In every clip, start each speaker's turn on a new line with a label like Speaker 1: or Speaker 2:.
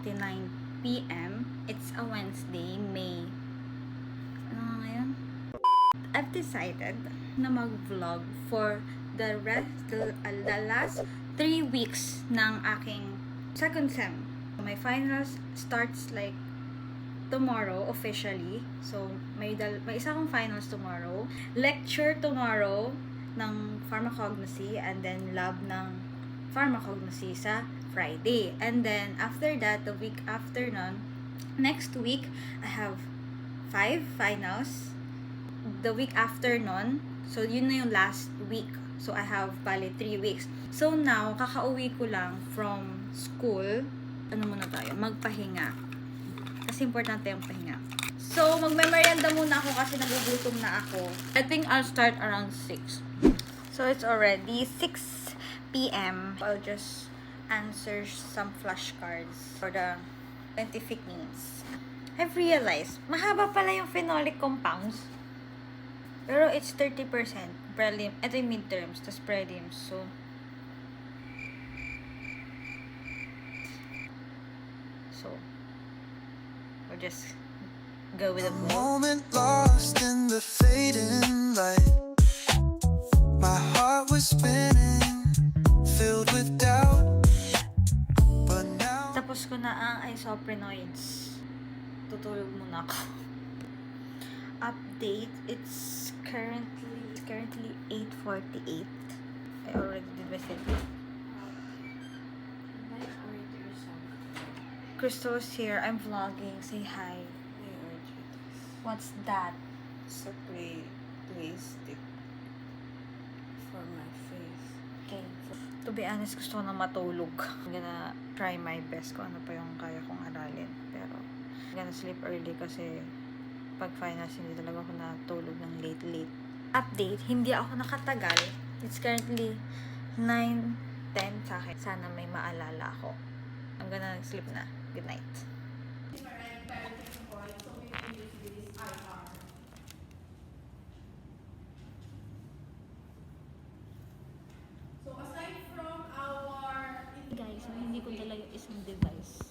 Speaker 1: 5:29 p.m. It's a Wednesday, May. Ano nga ngayon? I've decided na mag-vlog for the last 3 weeks ng aking second sem. My finals starts like tomorrow officially. So, may isa akong finals tomorrow. Lecture tomorrow ng pharmacognosy and then lab ng pharmacognosy sa Friday. And then, after that, the week after nun, next week, I have 5 finals. The week after nun, so yun na yung last week. So, I have bali 3 weeks. So, now, kakauwi ko lang from school. Ano muna tayo? Magpahinga. Kasi importante yung pahinga. So, magme-merienda muna ako kasi nagugutom na ako. I think I'll start around 6. So, it's already 6 p.m. I'll just answer some flashcards for the scientific names. I've realized, mahaba pala yung phenolic compounds. Pero it's 30%. Prelim. Ito yung midterms, tas prelims. So, we'll just go with the flow.
Speaker 2: Moment lost in the fading light. My heart was spinning, filled with doubt. But now
Speaker 1: Tapos ko na ang isoprenoids. Tutulog muna ako. Update, it's currently 8:48. I already did my sleep. Crystal's here. I'm vlogging. Say hi. What's that?
Speaker 3: It's a play stick for my face.
Speaker 1: Okay. To be honest, gusto ko na matulog. I'm gonna try my best kung ano pa yung kaya kong aralin. Pero, I'm gonna sleep early kasi pag finals, hindi talaga ako natulog ng late. Update, hindi ako nakatagal. It's currently 9:10 sa akin. Sana may maalala ako. I'm gonna sleep na. Good night. Guys, hindi ko dala yung isang device.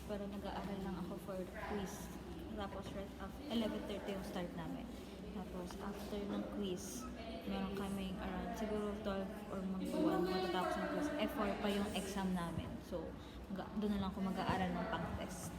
Speaker 1: Pero nag-aaral lang ako for quiz. Tapos right after 11:30 yung start namin. Tapos after ng quiz, meron kaming around siguro 12 or mga 1 matatapos ng quiz. F4 pa yung exam namin. So, doon na lang ako mag-aaral ng pang-test.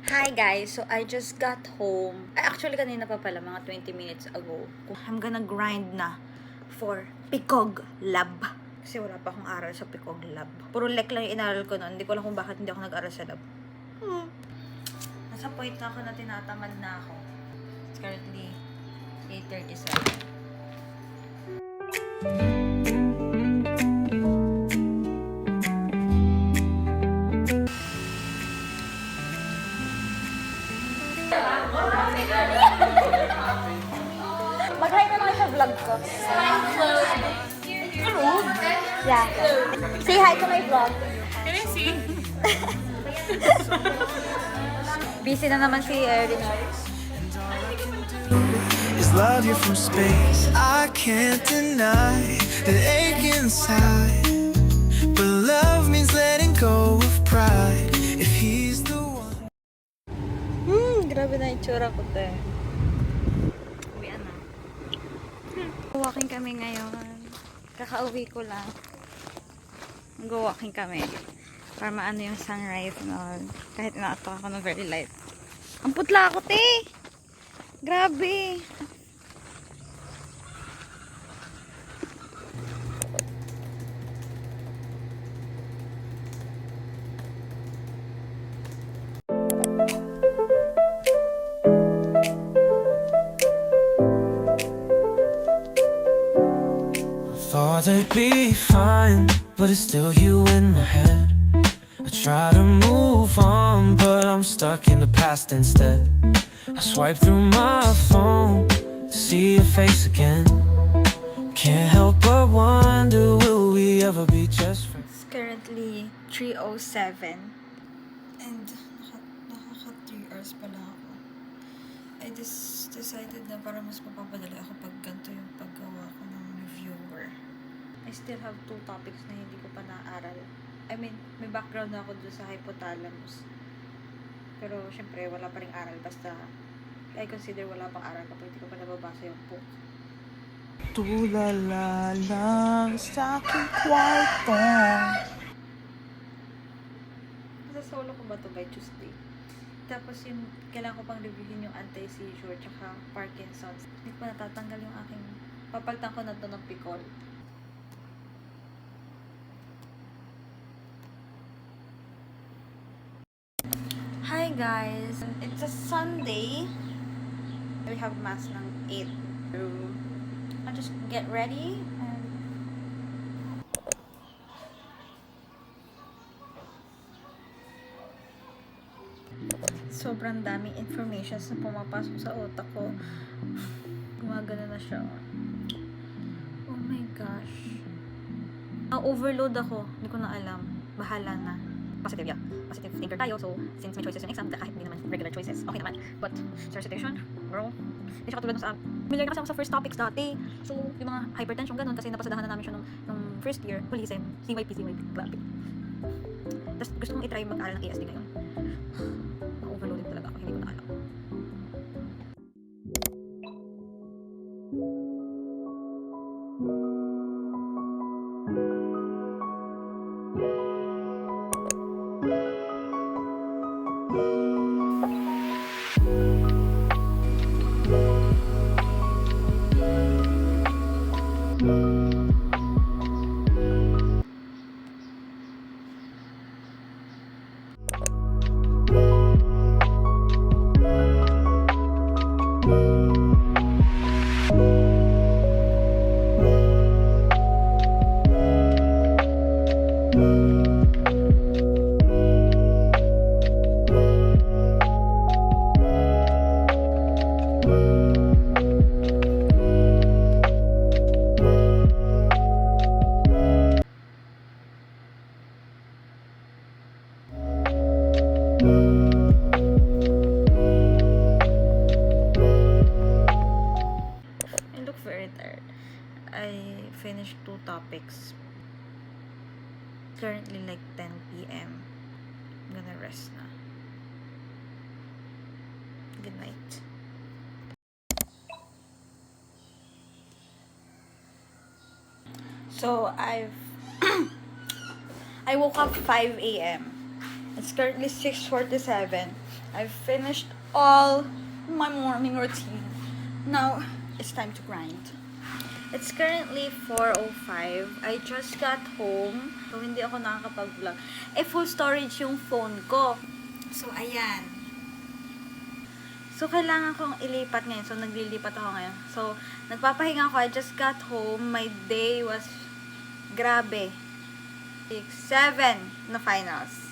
Speaker 1: Hi guys, so I just got home. Actually, kanina pa pala, mga 20 minutes ago. I'm gonna grind na for Picog Lab. Kasi wala pa akong aral sa Picog Lab. Puro lek lang yung inaral ko noon. Hindi ko alam kung bakit hindi ako nag-aral sa lab. Nasa point na ako na tinatamad na ako. It's currently 8:37. Mag-hi naman sa vlog ko. Hello. Yeah. Say hi to my vlog.
Speaker 3: Can I see?
Speaker 1: Busy na naman si Erin.
Speaker 2: is love you from space. I can't deny the ache inside. But love means letting go of pride. If he's the one.
Speaker 1: Grabe na yung tsura ko, te. Uwian na. Walking kami ngayon. Kakauwi ko lang. Go-walking kami. Para maano yung sunrise and all. Kahit inaatok ako ng very light. Ang putla ako, te! Grabe!
Speaker 2: Thought I'd be fine, but it's still you in my head. I try to move on, but I'm stuck in the past instead. I swipe through my phone to see your face again. Can't help but wonder, will we ever be just friends?
Speaker 1: It's currently 3:07. And nakaka 3 hours pa lang ako. I decided na para mas mapapadali ako pag ganito yung paggawa ko ng reviewer. I still have 2 topics na hindi ko pa naaral. I mean, may background na ako doon sa hypothalamus. Pero, syempre, wala pa rin aral. Basta, I consider wala pang aral kapag hindi ko pa nababasa yung book.
Speaker 4: Tulala lang sa aking kwarto.
Speaker 1: Sa solo ko ba to by Tuesday? Tapos yung, kailangan ko pang reviewin yung anti-seizure tsaka Parkinson's. Hindi ko pa natatanggal yung aking, papalitan ko na to ng Picol. Hi guys! It's a Sunday. We have mass ng 8. I'll just get ready and sobrang daming informations na pumapasok sa utak ko. Gumagana na siya. Oh my gosh. Na-overload ako. Hindi ko na alam. Bahala na. Positive, yeah. Positive thinker tayo. So, since may choices yung exam, kahit hindi naman regular choices, okay naman. But, sa recitation, bro, hindi siya katulad nung sa, familiar na kasi ako sa first topics dati. So, yung mga hypertension, ganun, kasi napasadahan na namin siya nung first year, holism, CYP, grabe. Tapos, gusto kong itry mag-aral ng ASD ngayon. Na-overloaded talaga ako, hindi ko na alam. I finished 2 topics. Currently like 10 p.m. I'm gonna rest na. Good night. So I woke up 5 a.m. It's currently 6:47. I've finished all my morning routine. Now it's time to grind. It's currently 4:05. I just got home. So, hindi ako nakakapag-vlog. Full storage yung phone ko. So, ayan. So, kailangan kong ilipat ngayon. So, naglilipat ako ngayon. So, nagpapahinga ako. I just got home. My day was grabe. 6, 7 na finals.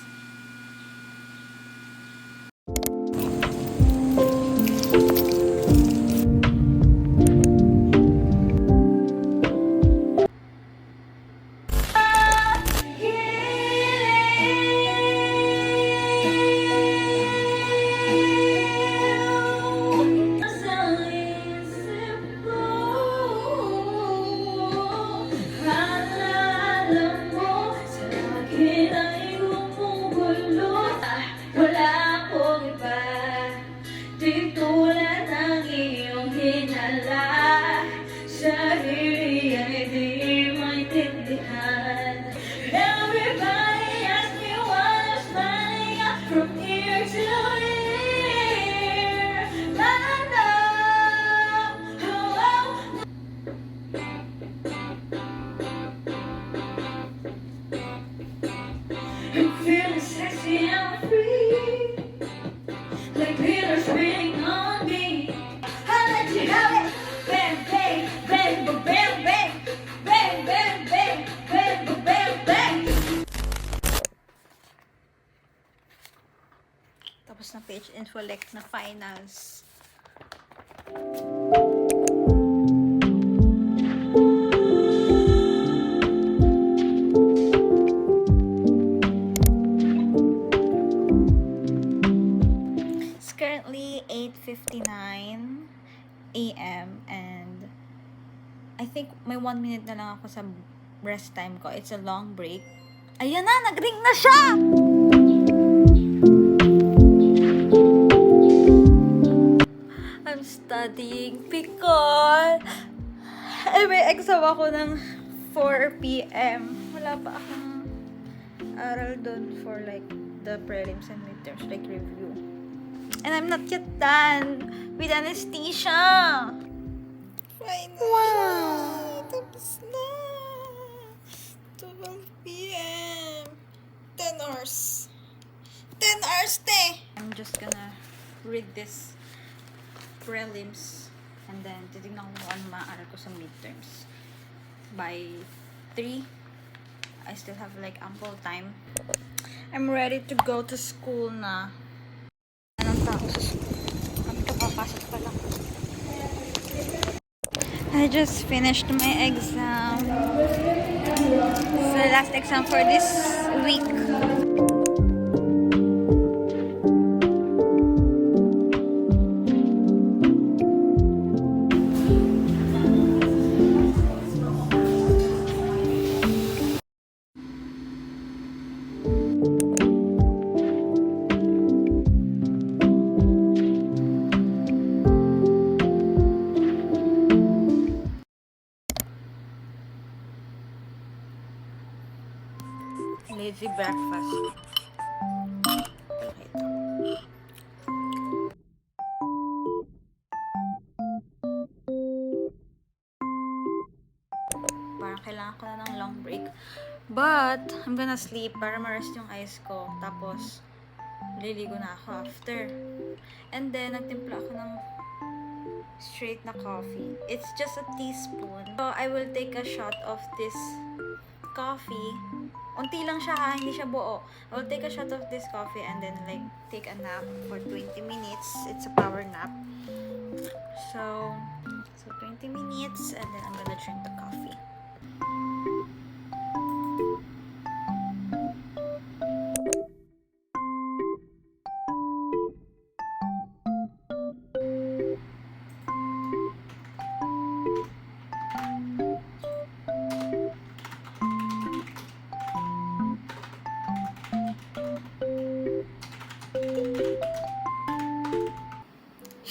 Speaker 5: Feeling sexy and free, like pillars spinning on me. I let you have it, bang, bang, bang, bang, bang, bang, bang, bang, bang, bang, bang, bang.
Speaker 1: Tapos na page info-lect na finals. think may 1 minute na lang ako sa rest time ko. It's a long break. Ayan na! Nag-ring na siya! I'm studying because may exam ako ng 4 p.m. Wala pa akong aral dun for like the prelims and midterms, like review. And I'm not yet done with anesthesia.
Speaker 3: Finally. Wow. Tapos na. 12 p.m. 10 hours. 10 hours, te.
Speaker 1: I'm just gonna read this prelims and then titignan ko kung ano maaral ko sa midterms. By 3, I still have like ample time. I'm ready to go to school na. Anong tao sa school? Kami kapapasok pa lang. I just finished my exam. It's the last exam for this week. Lazy breakfast. Parang kailangan ko na ng long break. But, I'm gonna sleep para ma-rest yung eyes ko. Tapos, liligo na ako after. And then, nagtimpla ako ng straight na coffee. It's just a teaspoon. So, I will take a shot of this coffee. Unti lang siya ha, hindi siya buo. I will take a shot of this coffee and then like take a nap for 20 minutes. It's a power nap. So 20 minutes and then I'm gonna drink the coffee.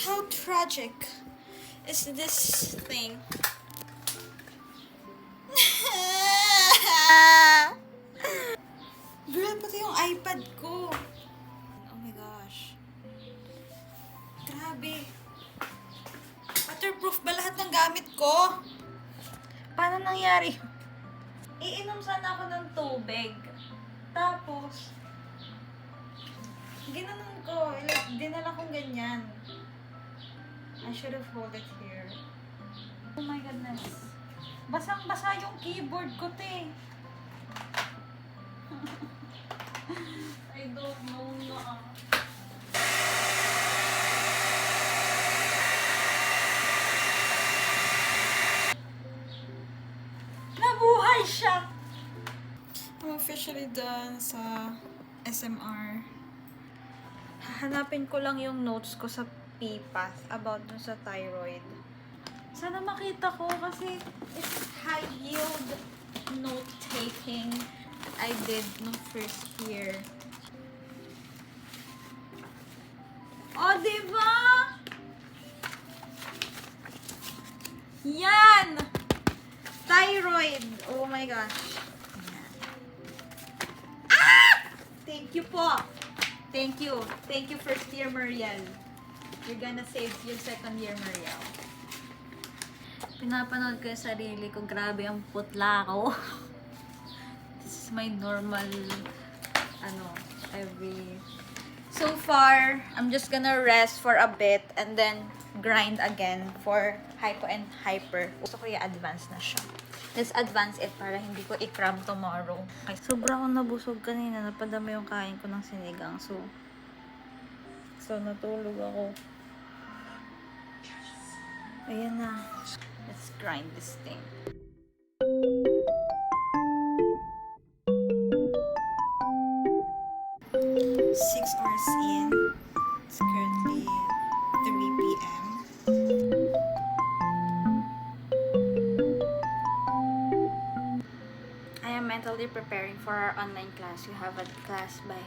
Speaker 3: How tragic is this thing? Girl, pati yung iPad ko. Oh my gosh. Grabe. Waterproof ba lahat ng gamit ko?
Speaker 1: Paano nangyari? Iinom sana ako ng tubig. Tapos, ginanon ko. Like, dinala kong ganyan. I should have hold it here. Oh my goodness. Basang-basa yung keyboard ko, te. I don't know na. Nabuhay siya!
Speaker 3: I'm officially done sa SMR.
Speaker 1: Hanapin ko lang yung notes ko sa PPath about dun sa thyroid. Sana makita ko kasi it's high yield note taking I did nung first year. Oh, diba? Yan! Thyroid! Oh my gosh. Yan. Ah! Thank you po. Thank you. Thank you, first year Mariel. You're gonna save your second year Mariel. Pinapanood ko yung sarili ko. Grabe ang putla ko. This is my normal, every... So far, I'm just gonna rest for a bit and then grind again for hypo and hyper. Gusto ko i-advance na siya. Let's advance it para hindi ko i-cram tomorrow. Okay. Sobra akong nabusog kanina. Napadami yung kain ko ng sinigang. So natulog ako. Ayan na. Let's grind this thing.
Speaker 3: Six hours in. It's currently 3 p.m.
Speaker 1: preparing for our online class. We have a class by...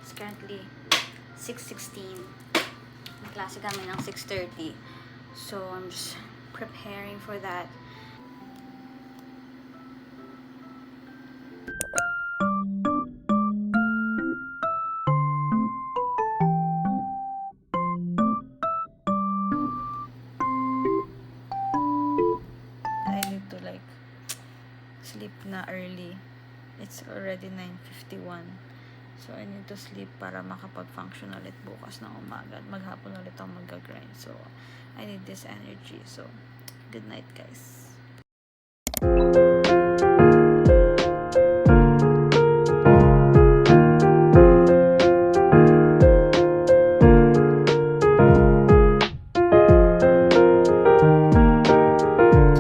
Speaker 1: It's currently 6:16. May klase kami ng 6:30. So, I'm just preparing for that. I need to like sleep na early. It's already 9:51. So, I need to sleep para makapag-function ulit bukas ng umaga. At maghapon ulit ako mag-grind. So, I need this energy. So, good night, guys.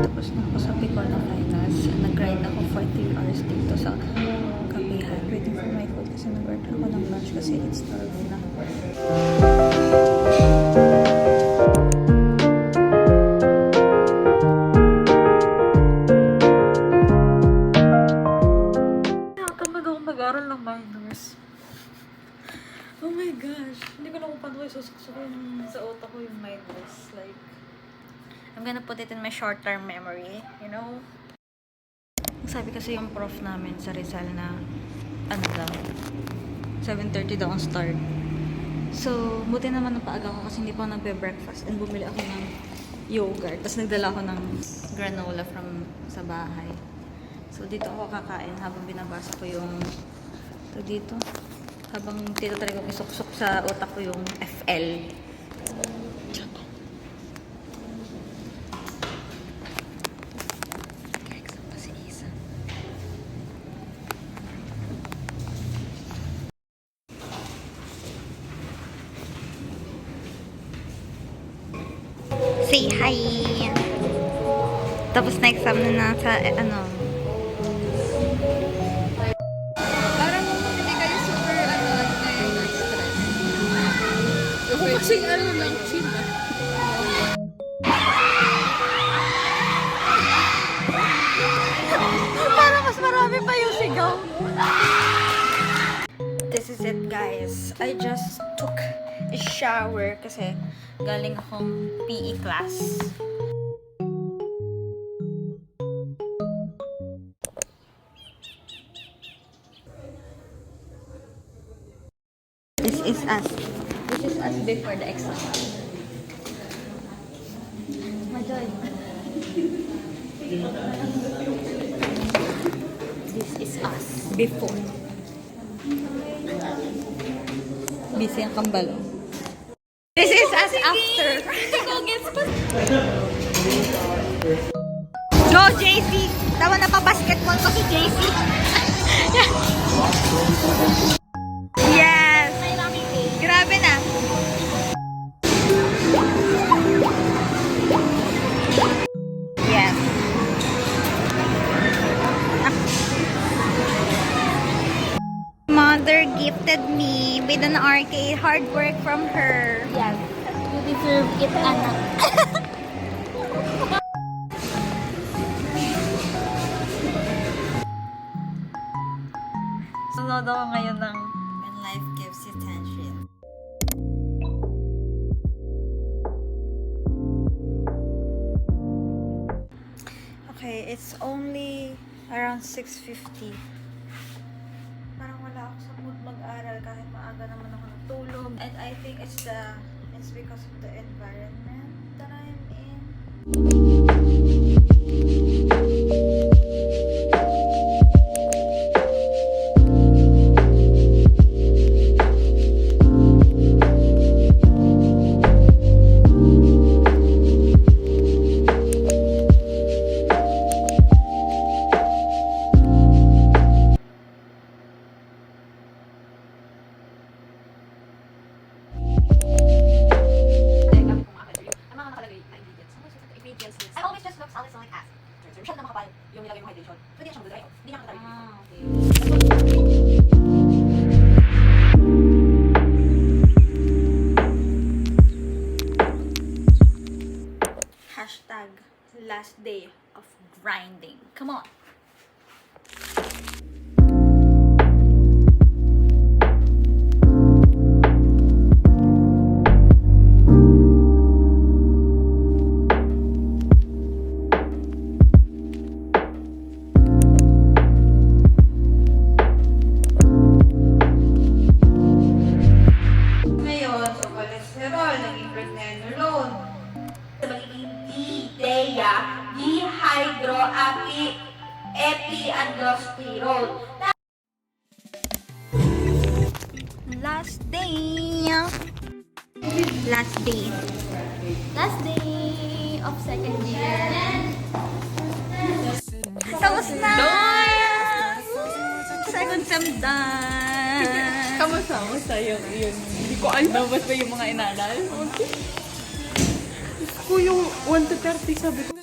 Speaker 1: Tapos na ako sa Picor na finals. Nag-grind ako for 3 hours dito sa kapihan. Waiting for my food kasi nag-order ako ng lunch kasi it's 12 na. Nakakamag ako mag-aral ng minors. Oh my gosh. Hindi ko na kung paano susuksukin sa utak ko yung minors. Like, I'm gonna put it in my short-term memory, you know? Sabi kasi yung prof namin sa Rizal na, ano daw, 7:30 daw ang start. So, buti naman ng paaga ko kasi hindi pa ako nagbe-breakfast and bumili ako ng yogurt. Tapos nagdala ako ng granola from sa bahay. So, dito ako kakain habang binabasa ko yung dito. Habang dito talaga isuksok sa utak ko yung FL. Say hi! Tapos na exam na sa, ano.
Speaker 3: Parang hindi kayo super, stress. Yung kasing lang, chill na.
Speaker 1: Parang mas marami pa yung sigaw. This is it, guys. I just took a shower kasi galing akong PE class. This is us. This is us before the exam. Majoy. This is us before. Busy ang kambalo. This is us after. Go, JC! Tawa na pa basketball ko si JC. Yes! Grabe na. Yes. Mother gifted me with an arcade. Hard work from her.
Speaker 5: Yes, you deserve it, anak.
Speaker 1: Sunod ako ngayon ng When Life Gives You Tangerine. Okay, it's only around 6:50. Parang wala ako sa mood mag-aral kahit maaga naman ako natulog. And I think it's because of the environment that I'm in.
Speaker 6: I always just look salicylic acid. Masyado na makapal yung nilagay mong hydration. Pwede na siyang dry. Hindi niya makatari.
Speaker 1: Hashtag last day of grinding. Come on.
Speaker 5: epiandrosterone.
Speaker 1: Last day. Last day.
Speaker 6: Last day of second year.
Speaker 1: Tapos na! Second sem done!
Speaker 3: Kamusta yung hindi ko alam, basta yung mga inalal. Ko yung 1 to 30 sabi ko.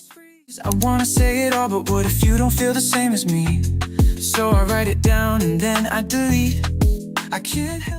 Speaker 2: I wanna say it all, but what if you don't feel the same as me? So I write it down and then I delete. I can't help